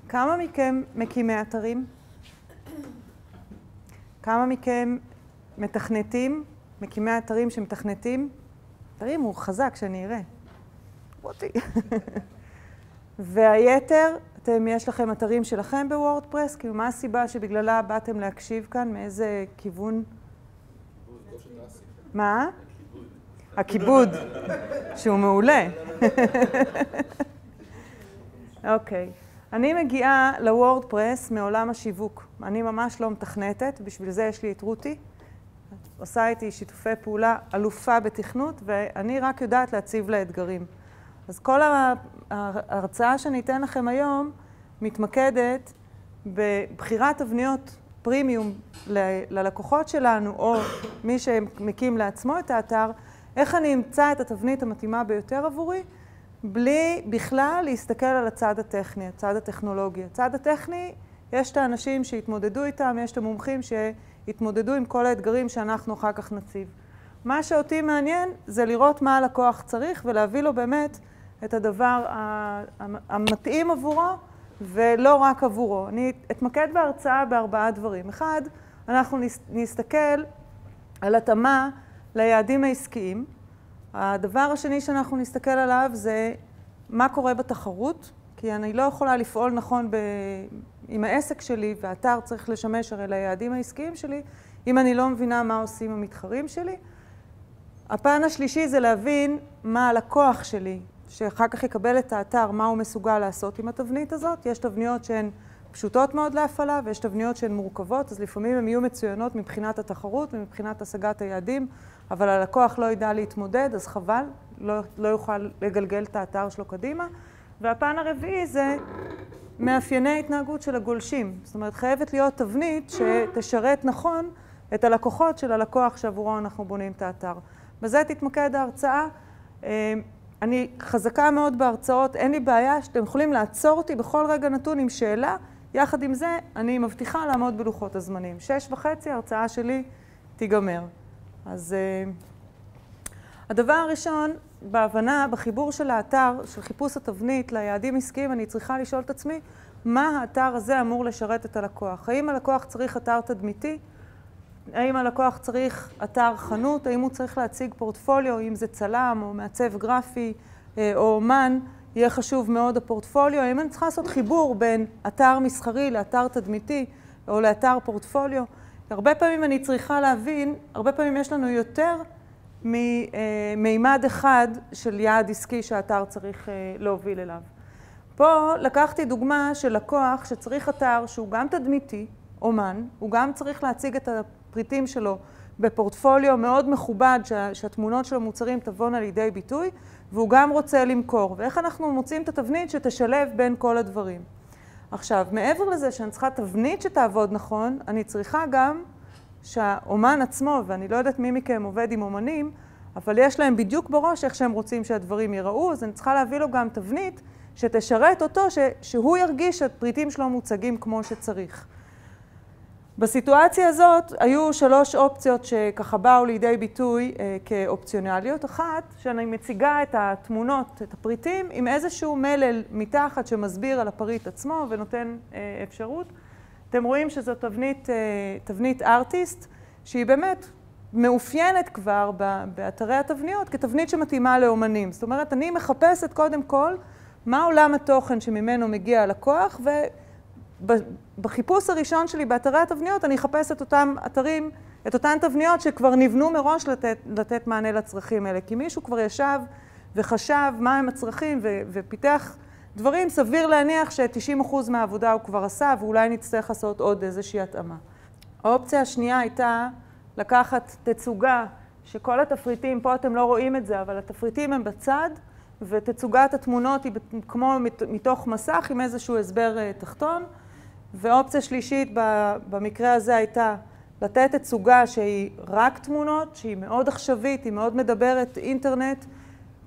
כמה מכם מקימי אתרים? כמה מכם מתכנתים, מקימי אתרים שמתכנתים? אתרים הוא חזק, שאני אראה. אותי. והיתר, יש לכם אתרים שלכם בוורדפרס? כאילו, מה הסיבה שבגללה באתם להקשיב כאן? מאיזה כיוון? מה? הכיבוד, שהוא מעולה. אוקיי. אני מגיעה לוורדפרס מעולם השיווק. אני ממש לא מתכנתת, בשביל זה יש לי את רותי. עושה איתי שיתופי פעולה אלופה בתכנות, ואני רק יודעת להציב לה אתגרים. אז כל ההרצאה שאני אתן לכם היום מתמקדת בבחירת תבניות פרימיום ללקוחות שלנו, או מי שמקים לעצמו את האתר, איך אני אמצא את התבנית המתאימה ביותר עבורי, בלי בכלל להסתכל על הצד הטכני, הצד הטכנולוגי. הצד הטכני, יש את האנשים שהתמודדו איתם, יש את המומחים שהתמודדו עם כל האתגרים שאנחנו אחר כך נציב. מה שאותי מעניין זה לראות מה הלקוח צריך ולהביא לו באמת את הדבר המתאים עבורו ולא רק עבורו. אני אתמקד בהרצאה בארבעה דברים. אחד, אנחנו נסתכל על התאמה ליעדים העסקיים. הדבר השני שאנחנו נסתכל עליו זה מה קורה בתחרות, כי אני לא יכולה לפעול נכון עם העסק שלי, והאתר צריך לשמש הרי ליעדים העסקיים שלי, אם אני לא מבינה מה עושים המתחרים שלי. הפן השלישי זה להבין מה הלקוח שלי, שאחר כך יקבל את האתר, מה הוא מסוגל לעשות עם התבנית הזאת. יש תבניות שהן פשוטות מאוד להפעלה, ויש תבניות שהן מורכבות, אז לפעמים הן יהיו מצוינות מבחינת התחרות ומבחינת השגת היעדים, אבל הלקוח לא ידע להתמודד, אז חבל, לא יוכל לגלגל את האתר שלו קדימה. והפן הרביעי זה מאפייני התנהגות של הגולשים. זאת אומרת, חייבת להיות תבנית שתשרת נכון את הלקוחות של הלקוח שעבורו אנחנו בונים את האתר. בזה תתמקד ההרצאה. אני חזקה מאוד בהרצאות, אין לי בעיה שאתם יכולים לעצור אותי בכל רגע נתון עם שאלה. יחד עם זה, אני מבטיחה לעמוד בלוחות הזמנים. 6:30, ההרצאה שלי תיגמר. אז הדבר הראשון, בהבנה, בחיבור של האתר, של חיפוש התבנית ליעדים עסקיים, אני צריכה לשאול את עצמי, מה האתר הזה אמור לשרת את הלקוח? האם הלקוח צריך אתר תדמיתי? האם הלקוח צריך אתר חנות? האם הוא צריך להציג פורטפוליו, אם זה צלם או מעצב גרפי או אומן? יהיה חשוב מאוד הפורטפוליו. האם אני צריכה לעשות חיבור בין אתר מסחרי לאתר תדמיתי או לאתר פורטפוליו? הרבה פעמים אני צריכה להבין, הרבה פעמים יש לנו יותר ממימד אחד של יעד עסקי שהאתר צריך להוביל אליו. פה לקחתי דוגמה של לקוח שצריך אתר שהוא גם תדמיתי, אומן, הוא גם צריך להציג את הפריטים שלו בפורטפוליו מאוד מכובד, שהתמונות של המוצרים תבואנה לידי ביטוי, והוא גם רוצה למכור. ואיך אנחנו מוצאים את התבנית שתשלב בין כל הדברים. עכשיו, מעבר לזה שאני צריכה תבנית שתעבוד נכון, אני צריכה גם שהאומן עצמו, ואני לא יודעת מי מכם עובד עם אומנים, אבל יש להם בדיוק בראש איך שהם רוצים שהדברים ייראו, אז אני צריכה להביא לו גם תבנית שתשרת אותו, שהוא ירגיש שהפריטים שלו מוצגים כמו שצריך. בסיטואציה הזאת היו 3 אופציות שככה באו לידי ביטוי כאופציונליות. אחת, שאני מציגה את התמונות, את הפריטים, עם איזשהו מלל מתחת שמסביר על הפריט עצמו ונותן אפשרות. אתם רואים שזו תבנית ארטיסט, שהיא באמת מאופיינת כבר באתרי התבניות כתבנית שמתאימה לאומנים. זאת אומרת, אני מחפשת קודם כל מה עולם התוכן שממנו מגיע הלקוח, ובחיפוש הראשון שלי באתרי התבניות אני אחפש את אותם אתרים, את אותן תבניות שכבר נבנו מראש לתת מענה לצרכים האלה. כי מישהו כבר ישב וחשב מה הם הצרכים ופיתח דברים, סביר להניח ש90% מהעבודה הוא כבר עשה, ואולי נצטרך לעשות עוד איזושהי התאמה. האופציה השנייה הייתה לקחת תצוגה שכל התפריטים, פה אתם לא רואים את זה, אבל התפריטים הם בצד, ותצוגת התמונות היא כמו מתוך מסך עם איזשהו הסבר תחתון. ואופציה שלישית במקרה הזה הייתה לתת תצוגה שהיא רק תמונות, שהיא מאוד עכשווית, היא מאוד מדברת אינטרנט.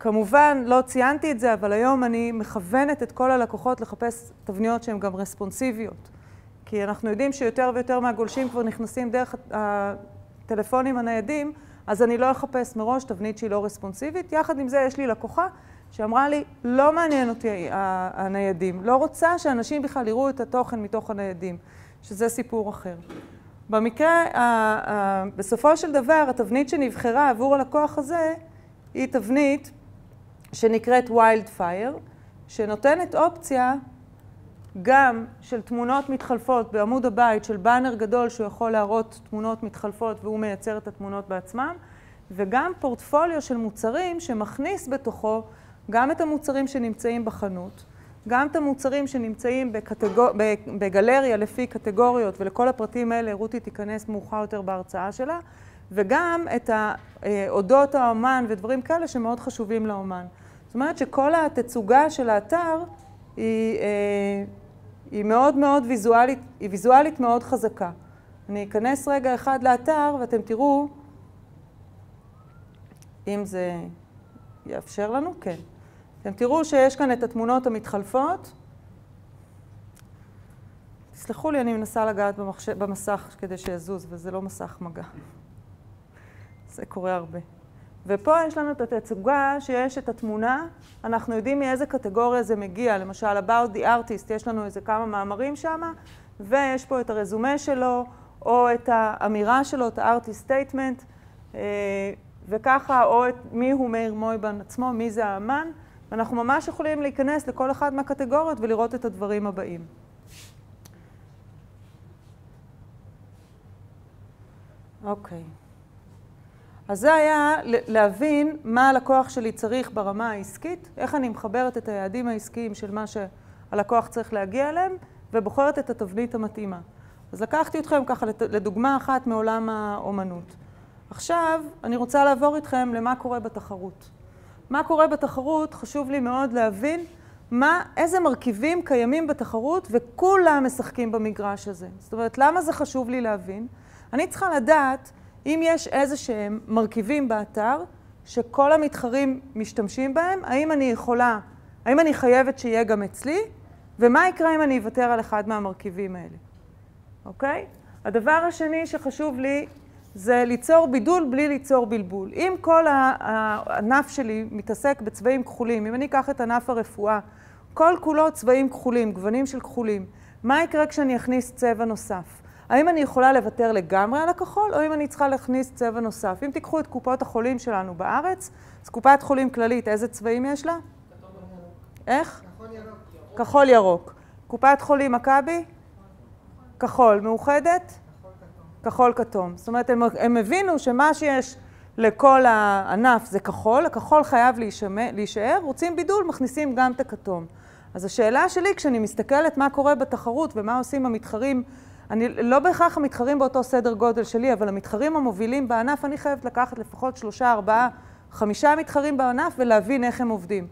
כמובן, לא ציינתי את זה, אבל היום אני מכוונת את כל הלקוחות לחפש תבניות שהן גם רספונסיביות. כי אנחנו יודעים שיותר ויותר מהגולשים כבר נכנסים דרך הטלפונים הניידים, אז אני לא אחפש מראש תבנית שהיא לא רספונסיבית. יחד עם זה יש לי לקוחה שאמרה לי, לא מעניין אותי הניידים, לא רוצה שאנשים בכלל יראו את התוכן מתוך הניידים, שזה סיפור אחר. במקרה, בסופו של דבר, התבנית שנבחרה עבור הלקוח הזה, היא תבנית שנקראת Wildfire, שנותנת אופציה גם של תמונות מתחלפות בעמוד הבית, של באנר גדול שהוא יכול להראות תמונות מתחלפות והוא מייצר את התמונות בעצמם, וגם פורטפוליו של מוצרים שמכניס בתוכו גם את המוצרים שנמצאים בחנות, גם את המוצרים שנמצאים בגלריה לפי קטגוריות, ולכל הפרטים האלה רותי תיכנס מאוחר יותר בהרצאה שלה, וגם את אודות האומן ודברים כאלה שמאוד חשובים לאומן. זאת אומרת שכל התצוגה של האתר היא מאוד מאוד ויזואלית, היא ויזואלית מאוד חזקה. אני אכנס רגע אחד לאתר ואתם תראו, אם זה יאפשר לנו, כן. אתם תראו שיש כאן את התמונות המתחלפות. תסלחו לי, אני מנסה לגעת במסך כדי שיזוז, וזה לא מסך מגע. זה קורה הרבה. ופה יש לנו את התצוגה שיש את התמונה, אנחנו יודעים מאיזה קטגוריה זה מגיע, למשל About the Artist, יש לנו איזה כמה מאמרים שם, ויש פה את הרזומה שלו, או את האמירה שלו, את ה-Artist Statement, וככה, או את מי הוא מאיר מויבן עצמו, מי זה האמן, ואנחנו ממש יכולים להיכנס לכל אחד מהקטגוריות ולראות את הדברים הבאים. אוקיי. אז זה היה להבין מה הלקוח שלי צריך ברמה העסקית, איך אני מחברת את היעדים העסקיים של מה שהלקוח צריך להגיע אליהם, ובוחרת את התבנית המתאימה. אז לקחתי אתכם ככה לדוגמה אחת מעולם האומנות. עכשיו אני רוצה לעבור איתכם למה קורה בתחרות. מה קורה בתחרות, חשוב לי מאוד להבין איזה מרכיבים קיימים בתחרות וכולם משחקים במגרש הזה. זאת אומרת, למה זה חשוב לי להבין? אני צריכה לדעת אם יש איזה שהם מרכיבים באתר שכל המתחרים משתמשים בהם, האם אני חייבת שיהיה גם אצלי, ומה יקרה אם אני אוותר על אחד מהמרכיבים האלה. אוקיי? הדבר השני שחשוב לי זה ליצור בידול בלי ליצור בלבול. אם כל הענף שלי מתעסק בצבעים כחולים, אם אני אקח את ענף הרפואה, כל כולו צבעים כחולים, גוונים של כחולים, מה יקרה כשאני אכניס צבע נוסף? האם אני יכולה לוותר לגמרי על הכחול, או אם אני צריכה להכניס צבע נוסף? אם תיקחו את קופות החולים שלנו בארץ, אז קופת חולים כללית, איזה צבעים יש לה? איך? כחול ירוק. כחול ירוק. קופת חולים מכבי? כחול. מאוחדת? כחול כתום. זאת אומרת, הם הבינו שמה שיש לכל הענף זה כחול, הכחול חייב להישאר, רוצים בידול, מכניסים גם את הכתום. אז השאלה שלי, כשאני מסתכלת מה קורה בתחרות ומה עושים המתחרים, אני לא בהכרח המתחרים באותו סדר גודל שלי, אבל המתחרים המובילים בענף, אני חייבת לקחת לפחות 3, 4, 5 מתחרים בענף ולהבין איך הם עובדים.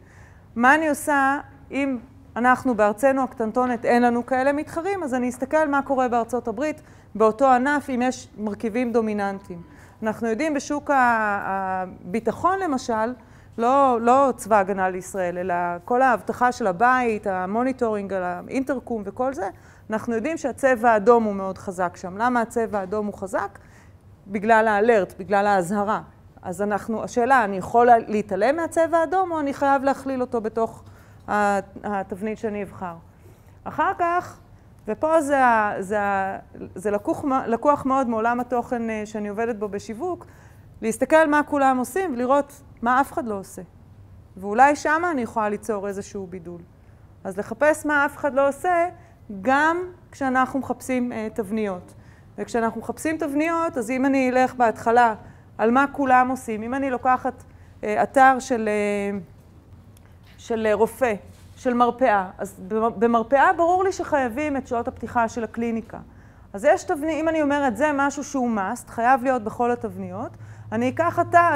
מה אני עושה אם אנחנו בארצנו הקטנטונת אין לנו כאלה מתחרים, אז אני אסתכל מה קורה בארצות הברית, באותו ענף אם יש מרכיבים דומיננטיים. אנחנו יודעים בשוק הביטחון למשל, לא צבא הגנה לישראל, אלא כל ההבטחה של הבית, המוניטורינג, האינטרקום וכל זה, אנחנו יודעים שהצבע האדום הוא מאוד חזק שם. למה הצבע האדום הוא חזק? בגלל האלרט, בגלל ההזהרה. אז השאלה, אני יכול להתעלם מהצבע האדום או אני חייב להכליל אותו בתוך התבנית שאני אבחר? אחר כך, ופה זה לקוח מאוד מעולם התוכן שאני עובדת בו בשיווק, להסתכל מה כולם עושים ולראות מה אף אחד לא עושה. ואולי שמה אני יכולה ליצור איזשהו בידול. אז לחפש מה אף אחד לא עושה, גם כשאנחנו מחפשים תבניות. וכשאנחנו מחפשים תבניות, אז אם אני אלך בהתחלה על מה כולם עושים, אם אני לוקחת אתר של רופא, של מרפאה, אז במרפאה ברור לי שחייבים את שעות הפתיחה של הקליניקה. אז יש תבנית, אם אני אומרת זה משהו שהוא must, חייב להיות בכל התבניות, אני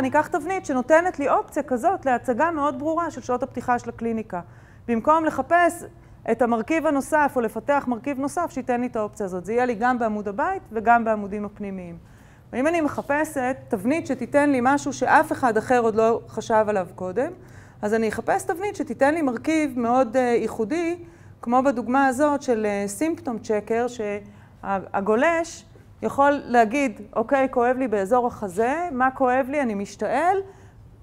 אקח תבנית שנותנת לי אופציה כזאת להצגה מאוד ברורה של שעות הפתיחה של הקליניקה. במקום לחפש את המרכיב הנוסף או לפתח מרכיב נוסף שייתן לי את האופציה הזאת. זה יהיה לי גם בעמוד הבית וגם בעמודים הפנימיים. ואם אני מחפשת תבנית שתיתן לי משהו שאף אחד אחר עוד לא חשב עליו קודם, אז אני אחפש תבנית שתיתן לי מרכיב מאוד ייחודי, כמו בדוגמה הזאת של סימפטום צ'קר, שהגולש יכול להגיד, אוקיי, כואב לי באזור החזה, מה כואב לי? אני משתעל,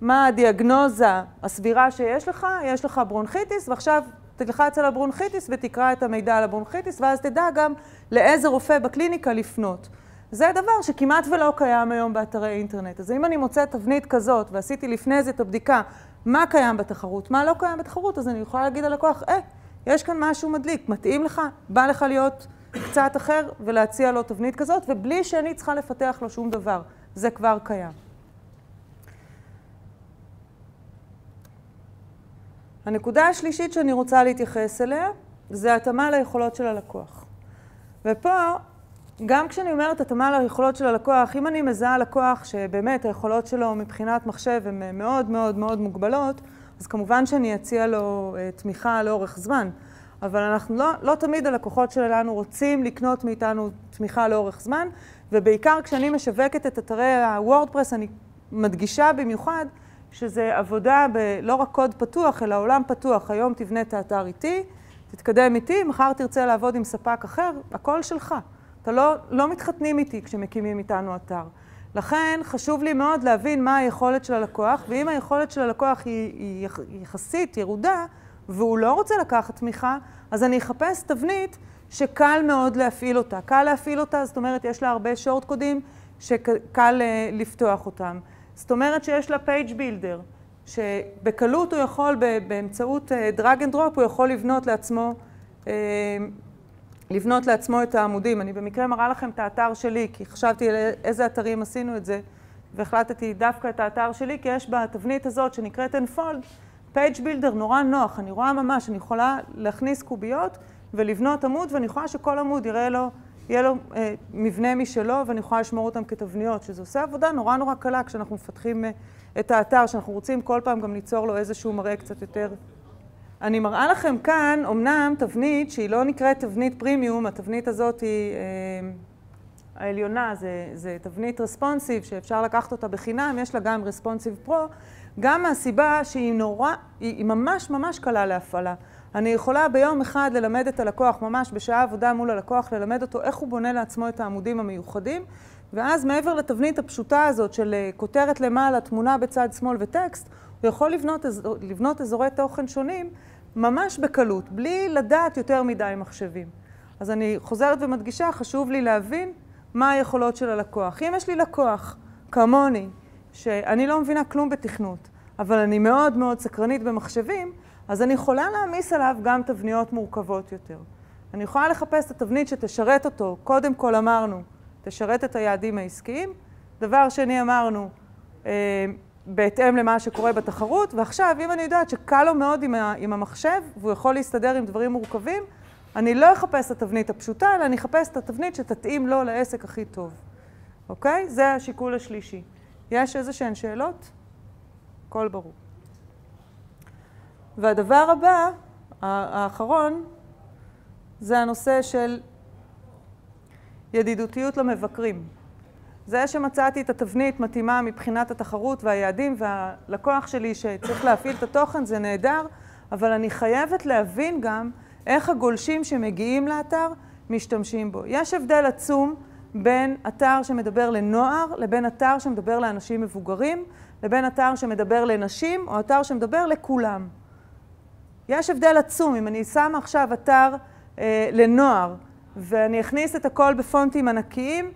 מה הדיאגנוזה הסבירה שיש לך, יש לך ברונכיטיס, ועכשיו תלחץ על הברונכיטיס ותקרא את המידע על הברונכיטיס, ואז תדע גם לאיזה רופא בקליניקה לפנות. זה דבר שכמעט ולא קיים היום באתרי אינטרנט. אז אם אני מוצאת תבנית כזאת, ועשיתי לפני זה את הבדיקה, מה קיים בתחרות, מה לא קיים בתחרות, אז אני יכולה להגיד ללקוח, יש כאן משהו מדליק, מתאים לך, בא לך להיות קצת אחר, ולהציע לו תבנית כזאת, ובלי שאני צריכה לפתח לו שום דבר. זה כבר קיים. הנקודה השלישית שאני רוצה להתייחס אליה, זה התאמה ליכולות של הלקוח. ופה, גם כשאני אומרת התאמה ליכולות של הלקוח, אם אני מזהה לקוח שבאמת היכולות שלו מבחינת מחשב הן מאוד מאוד מאוד מוגבלות, אז כמובן שאני אציע לו תמיכה לאורך זמן. אבל אנחנו לא תמיד הלקוחות שלנו רוצים לקנות מאיתנו תמיכה לאורך זמן, ובעיקר כשאני משווקת את אתרי הוורדפרס, אני מדגישה במיוחד שזה עבודה לא רק קוד פתוח, אלא עולם פתוח. היום תבנה את האתר איתי, תתקדם איתי, מחר תרצה לעבוד עם ספק אחר, הכל שלך. אתה לא מתחתנים איתי כשמקימים איתנו אתר. לכן חשוב לי מאוד להבין מה היכולת של הלקוח, ואם היכולת של הלקוח היא יחסית ירודה, והוא לא רוצה לקחת תמיכה, אז אני אחפש תבנית שקל מאוד להפעיל אותה. קל להפעיל אותה, זאת אומרת, יש לה הרבה שורט קודים שקל לפתוח אותם. זאת אומרת שיש לה page builder, שבקלות הוא יכול, באמצעות drag and drop, הוא יכול לבנות לעצמו את העמודים. אני במקרה מראה לכם את האתר שלי, כי חשבתי על איזה אתרים עשינו את זה, והחלטתי דווקא את האתר שלי, כי יש בתבנית הזאת שנקראת Enfold, page builder נורא נוח. אני רואה ממש, אני יכולה להכניס קוביות ולבנות עמוד, ואני יכולה שכל עמוד יהיה לו מבנה משלו, ואני יכולה לשמור אותם כתבניות, שזה עושה עבודה נורא נורא קלה כשאנחנו מפתחים את האתר, שאנחנו רוצים כל פעם גם ליצור לו איזשהו מראה קצת יותר. אני מראה לכם כאן, אמנם תבנית שהיא לא נקראת תבנית פרימיום, התבנית הזאת היא העליונה, זה תבנית רספונסיב שאפשר לקחת אותה בחינם, יש לה גם רספונסיב פרו, גם מהסיבה שהיא ממש ממש קלה להפעלה. אני יכולה ביום אחד ללמד את הלקוח, ממש בשעה עבודה מול הלקוח, ללמד אותו איך הוא בונה לעצמו את העמודים המיוחדים, ואז מעבר לתבנית הפשוטה הזאת של כותרת למעלה, תמונה בצד שמאל וטקסט, הוא יכול לבנות אזורי תוכן שונים ממש בקלות, בלי לדעת יותר מדי מחשבים. אז אני חוזרת ומדגישה, חשוב לי להבין מה היכולות של הלקוח. אם יש לי לקוח כמוני, שאני לא מבינה כלום בתכנות, אבל אני מאוד מאוד סקרנית במחשבים, אז אני יכולה להעמיס עליו גם תבניות מורכבות יותר. אני יכולה לחפש את התבנית שתשרת אותו. קודם כל אמרנו, תשרת את היעדים העסקיים. דבר שני אמרנו, בהתאם למה שקורה בתחרות. ועכשיו, אם אני יודעת שקל לו מאוד עם המחשב, והוא יכול להסתדר עם דברים מורכבים, אני לא אחפש את התבנית הפשוטה, אלא אני אחפש את התבנית שתתאים לו לעסק הכי טוב. אוקיי? זה השיקול השלישי. יש איזשהן שאלות? הכל ברור. והדבר הבא, האחרון, זה הנושא של ידידותיות למבקרים. זה שמצאתי את התבנית מתאימה מבחינת התחרות והיעדים, והלקוח שלי שצריך להפעיל את התוכן, זה נהדר, אבל אני חייבת להבין גם איך הגולשים שמגיעים לאתר משתמשים בו. יש הבדל עצום בין אתר שמדבר לנוער, לבין אתר שמדבר לאנשים מבוגרים, לבין אתר שמדבר לנשים, או אתר שמדבר לכולם. יש הבדל עצום. אם אני שמה עכשיו אתר לנוער, ואני אכניס את הכל בפונטים ענקיים,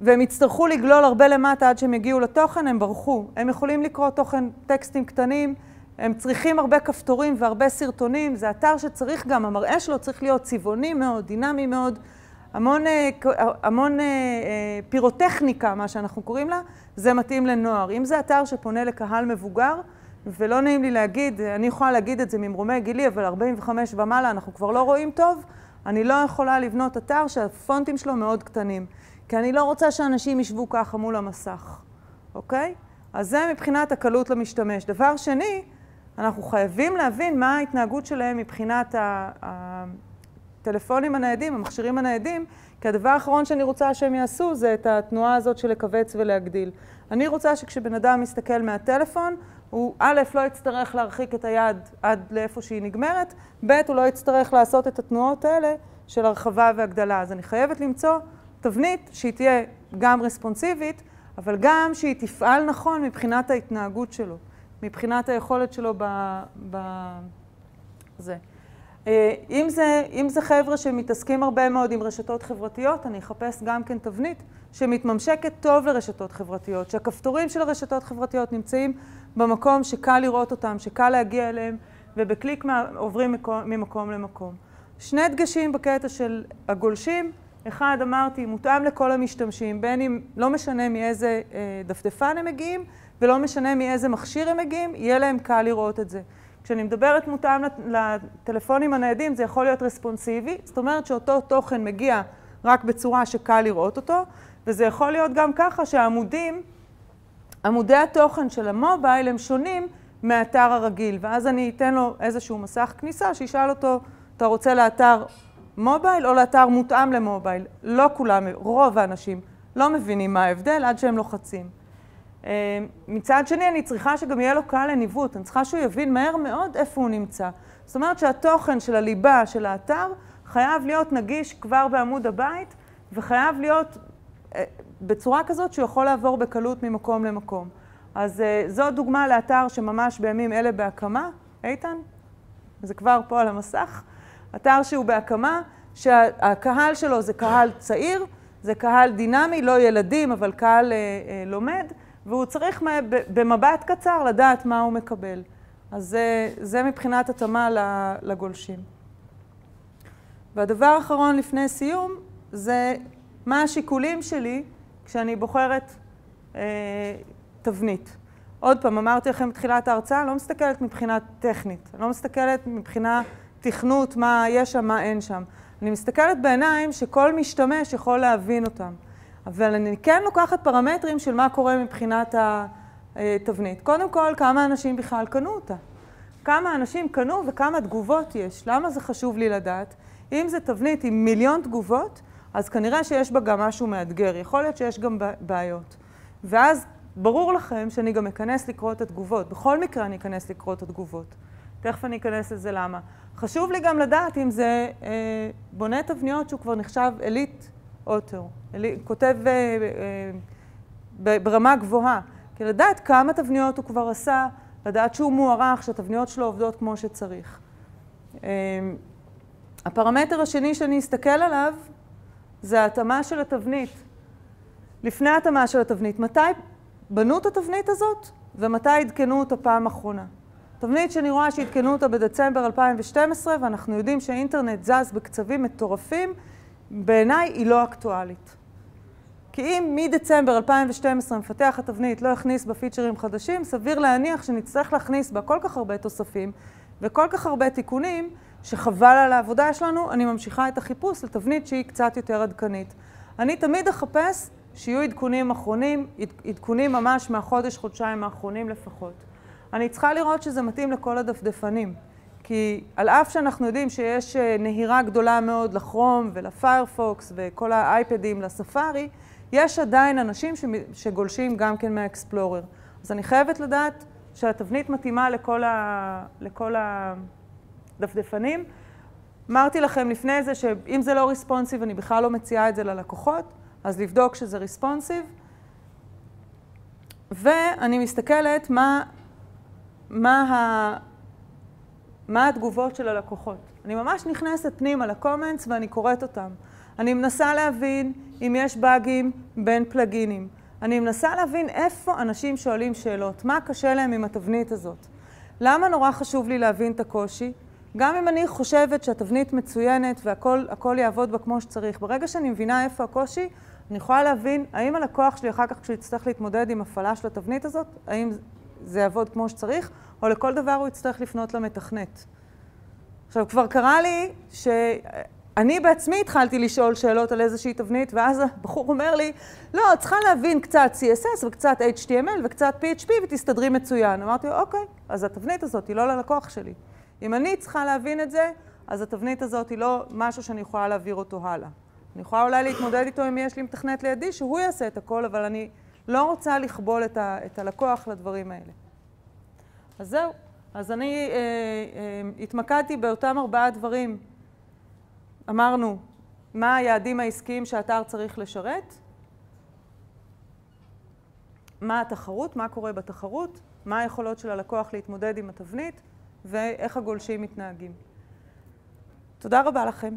והם יצטרכו לגלול הרבה למטה עד שהם יגיעו לתוכן, הם ברחו. הם יכולים לקרוא תוכן טקסטים קטנים, הם צריכים הרבה כפתורים והרבה סרטונים. זה אתר שצריך גם, המראה שלו צריך להיות צבעוני מאוד, דינמי מאוד, המון פירוטכניקה, מה שאנחנו קוראים לה, זה מתאים לנוער. אם זה אתר שפונה לקהל מבוגר, ולא נעים לי להגיד, אני יכולה להגיד את זה ממרומי גילי, אבל 45 ומעלה אנחנו כבר לא רואים טוב, אני לא יכולה לבנות אתר שהפונטים שלו מאוד קטנים, כי אני לא רוצה שאנשים ישבו ככה מול המסך, אוקיי? אז זה מבחינת הקלות למשתמש. דבר שני, אנחנו חייבים להבין מה ההתנהגות שלהם מבחינת הטלפונים הניידים, המכשירים הניידים, כי הדבר האחרון שאני רוצה שהם יעשו זה את התנועה הזאת של לקבץ ולהגדיל. אני רוצה שכשבן אדם מסתכל מהטלפון, הוא א', לא יצטרך להרחיק את היד עד לאיפה שהיא נגמרת, ב', הוא לא יצטרך לעשות את התנועות האלה של הרחבה והגדלה. אז אני חייבת למצוא תבנית שהיא תהיה גם רספונסיבית, אבל גם שהיא תפעל נכון מבחינת ההתנהגות שלו, מבחינת היכולת שלו בזה. אם זה חבר'ה שמתעסקים הרבה מאוד עם רשתות חברתיות, אני אחפש גם כן תבנית שמתממשקת טוב לרשתות חברתיות, שהכפתורים של הרשתות חברתיות נמצאים במקום שקל לראות אותם, שקל להגיע אליהם, ובקליק עוברים ממקום למקום. שני דגשים בקטע של הגולשים, אחד אמרתי, מותאם לכל המשתמשים, בין אם לא משנה מאיזה דפדפן הם מגיעים, ולא משנה מאיזה מכשיר הם מגיעים, יהיה להם קל לראות את זה. כשאני מדברת מותאם לטלפונים הניידים, זה יכול להיות רספונסיבי, זאת אומרת שאותו תוכן מגיע רק בצורה שקל לראות אותו, וזה יכול להיות גם ככה שהעמודי התוכן של המובייל הם שונים מהאתר הרגיל, ואז אני אתן לו איזשהו מסך כניסה, שישאל אותו, אתה רוצה לאתר מובייל או לאתר מותאם למובייל? לא כולם, רוב האנשים לא מבינים מה ההבדל עד שהם לוחצים. מצד שני, אני צריכה שגם יהיה לו קל לניווט, אני צריכה שהוא יבין מהר מאוד איפה הוא נמצא. זאת אומרת שהתוכן של הליבה של האתר חייב להיות נגיש כבר בעמוד הבית, וחייב להיות בצורה כזאת שהוא יכול לעבור בקלות ממקום למקום. אז זו דוגמה לאתר שממש בימים אלה בהקמה. איתן? זה כבר פה על המסך. אתר שהוא בהקמה, שהקהל שלו זה קהל צעיר, זה קהל דינמי, לא ילדים, אבל קהל לומד, והוא צריך במבט קצר לדעת מה הוא מקבל. אז זה מבחינת התאמה לגולשים. והדבר האחרון לפני סיום, זה מה השיקולים שלי כשאני בוחרת תבנית. עוד פעם, אמרתי לכם בתחילת ההרצאה, אני לא מסתכלת מבחינה טכנית, אני לא מסתכלת מבחינה תכנות, מה יש שם, מה אין שם. אני מסתכלת בעיניים שכל משתמש יכול להבין אותם. אבל אני כן לוקחת פרמטרים של מה קורה מבחינת התבנית. קודם כל, כמה אנשים בכלל קנו אותה. כמה אנשים קנו וכמה תגובות יש. למה זה חשוב לי לדעת? אם זה תבנית עם מיליון תגובות, אז כנראה שיש בה גם משהו מאתגר. יכול להיות שיש גם בעיות. ואז ברור לכם שאני גם אכנס לקרוא את התגובות. בכל מקרה אני אכנס לקרוא את התגובות. תכף אני אכנס לזה למה. חשוב לי גם לדעת אם זה בונה תבניות שהוא כבר נחשב אליט אוטר. כותב ברמה גבוהה. כי לדעת כמה תבניות הוא כבר עשה, לדעת שהוא מוערך, שהתבניות שלו עובדות כמו שצריך. הפרמטר השני שאני אסתכל עליו, זה ההתאמה של התבנית. לפני ההתאמה של התבנית, מתי בנו את התבנית הזאת ומתי עדכנו אותה פעם אחרונה. תבנית שאני רואה שהתקנו אותה בדצמבר 2012, ואנחנו יודעים שהאינטרנט זז בקצבים מטורפים, בעיניי היא לא אקטואלית. כי אם מדצמבר 2012 מפתח התבנית לא הכניס בה פיצ'רים חדשים, סביר להניח שנצטרך להכניס בה כל כך הרבה תוספים וכל כך הרבה תיקונים, שחבל על העבודה שלנו, אני ממשיכה את החיפוש לתבנית שהיא קצת יותר עדכנית. אני תמיד אחפש שיהיו עדכונים אחרונים, עדכונים ממש מהחודש, חודשיים האחרונים לפחות. אני צריכה לראות שזה מתאים לכל הדפדפנים, כי על אף שאנחנו יודעים שיש נהירה גדולה מאוד לכרום ולפיירפוקס וכל האייפדים לספארי, יש עדיין אנשים שגולשים גם כן מהאקספלורר. אז אני חייבת לדעת שהתבנית מתאימה לכל הדפדפנים. אמרתי לכם לפני זה שאם זה לא ריספונסיב, אני בכלל לא מציעה את זה ללקוחות, אז לבדוק שזה ריספונסיב. ואני מסתכלת מה התגובות של הלקוחות. אני ממש נכנסת פנימה לקומנטס ואני קוראת אותם. אני מנסה להבין אם יש באגים בין פלגינים. אני מנסה להבין איפה אנשים שואלים שאלות, מה קשה להם עם התבנית הזאת. למה נורא חשוב לי להבין את הקושי? גם אם אני חושבת שהתבנית מצוינת והכל יעבוד בה כמו שצריך. ברגע שאני מבינה איפה הקושי, אני יכולה להבין האם הלקוח שלי אחר כך כשהוא יצטרך להתמודד עם הפעלה של התבנית הזאת, האם זה יעבוד כמו שצריך, או לכל דבר הוא יצטרך לפנות למתכנת. עכשיו, כבר קרה לי שאני בעצמי התחלתי לשאול שאלות על איזושהי תבנית, ואז הבחור אומר לי, לא, צריכה להבין קצת CSS וקצת HTML וקצת PHP ותסתדרי מצוין. אמרתי, אוקיי, אז התבנית הזאת היא לא ללקוח שלי. אם אני צריכה להבין את זה, אז התבנית הזאת היא לא משהו שאני יכולה להעביר אותו הלאה. אני יכולה אולי להתמודד איתו אם יש לי מתכנת לידי, שהוא יעשה את הכל, אבל אני לא רוצה לכבול את הלקוח לדברים האלה. אז זהו. אז אני התמקדתי באותם 4 דברים. אמרנו, מה היעדים העסקיים שהאתר צריך לשרת? מה התחרות, מה קורה בתחרות, מה היכולות של הלקוח להתמודד עם התבנית, ואיך הגולשים מתנהגים. תודה רבה לכם.